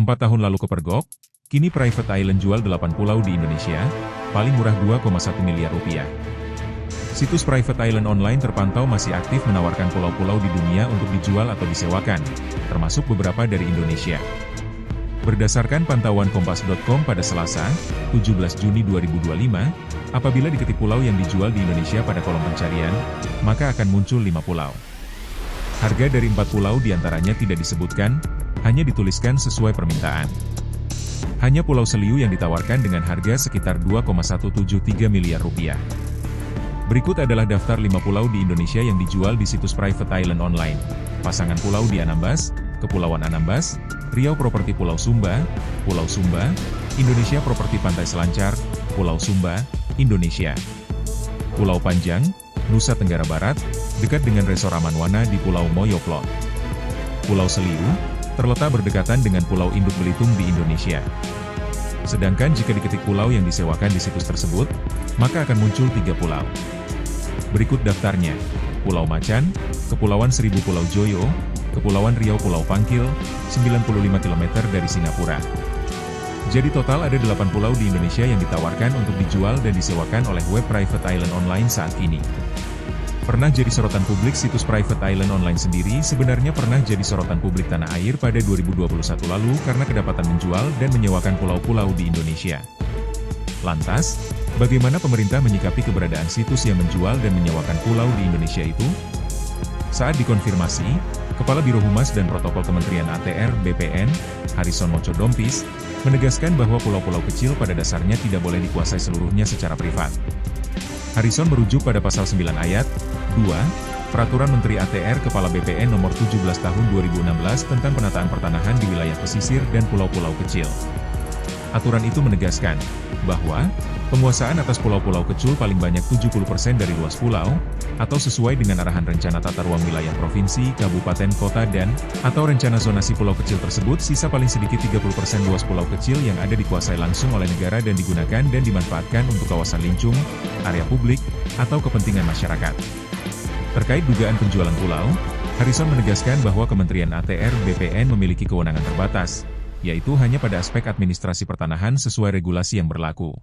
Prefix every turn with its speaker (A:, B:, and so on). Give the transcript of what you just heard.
A: 4 tahun lalu kepergok, kini Private Island jual 8 pulau di Indonesia, paling murah 2,1 miliar rupiah. Situs Private Island online terpantau masih aktif menawarkan pulau-pulau di dunia untuk dijual atau disewakan, termasuk beberapa dari Indonesia. Berdasarkan pantauan Kompas.com pada Selasa, 17 Juni 2025, apabila diketik pulau yang dijual di Indonesia pada kolom pencarian, maka akan muncul 5 pulau. Harga dari 4 pulau diantaranya tidak disebutkan, hanya dituliskan sesuai permintaan. Hanya Pulau Seliu yang ditawarkan dengan harga sekitar 2,173 miliar rupiah. Berikut adalah daftar 5 pulau di Indonesia yang dijual di situs Private Island online. Pasangan pulau di Anambas, Kepulauan Anambas, Riau Properti Pulau Sumba, Indonesia Properti Pantai Selancar, Pulau Sumba, Indonesia. Pulau Panjang, Nusa Tenggara Barat, dekat dengan Resor Amanwana di Pulau Moyoplot. Pulau Seliu, terletak berdekatan dengan Pulau Induk Belitung di Indonesia. Sedangkan jika diketik pulau yang disewakan di situs tersebut, maka akan muncul 3 pulau. Berikut daftarnya: Pulau Macan, Kepulauan Seribu Pulau Joyo, Kepulauan Riau Pulau Pangkil, 95 km dari Singapura. Jadi total ada 8 pulau di Indonesia yang ditawarkan untuk dijual dan disewakan oleh web Private Island online saat ini. Pernah jadi sorotan publik situs Private Island online sendiri sebenarnya pernah jadi sorotan publik tanah air pada 2021 lalu karena kedapatan menjual dan menyewakan pulau-pulau di Indonesia. Lantas, bagaimana pemerintah menyikapi keberadaan situs yang menjual dan menyewakan pulau di Indonesia itu? Saat dikonfirmasi, Kepala Biro Humas dan Protokol Kementerian ATR BPN, Harrison Mochodompis, menegaskan bahwa pulau-pulau kecil pada dasarnya tidak boleh dikuasai seluruhnya secara privat. Harrison merujuk pada pasal 9 ayat 2, Peraturan Menteri ATR Kepala BPN Nomor 17 Tahun 2016 tentang penataan pertanahan di wilayah pesisir dan pulau-pulau kecil. Aturan itu menegaskan bahwa penguasaan atas pulau-pulau kecil paling banyak 70% dari luas pulau, atau sesuai dengan arahan Rencana Tata Ruang Wilayah Provinsi, Kabupaten, Kota atau Rencana Zonasi Pulau Kecil tersebut, sisa paling sedikit 30% luas pulau kecil yang ada dikuasai langsung oleh negara dan digunakan dan dimanfaatkan untuk kawasan lincung, area publik, atau kepentingan masyarakat. Terkait dugaan penjualan pulau, Harrison menegaskan bahwa Kementerian ATR BPN memiliki kewenangan terbatas, yaitu hanya pada aspek administrasi pertanahan sesuai regulasi yang berlaku.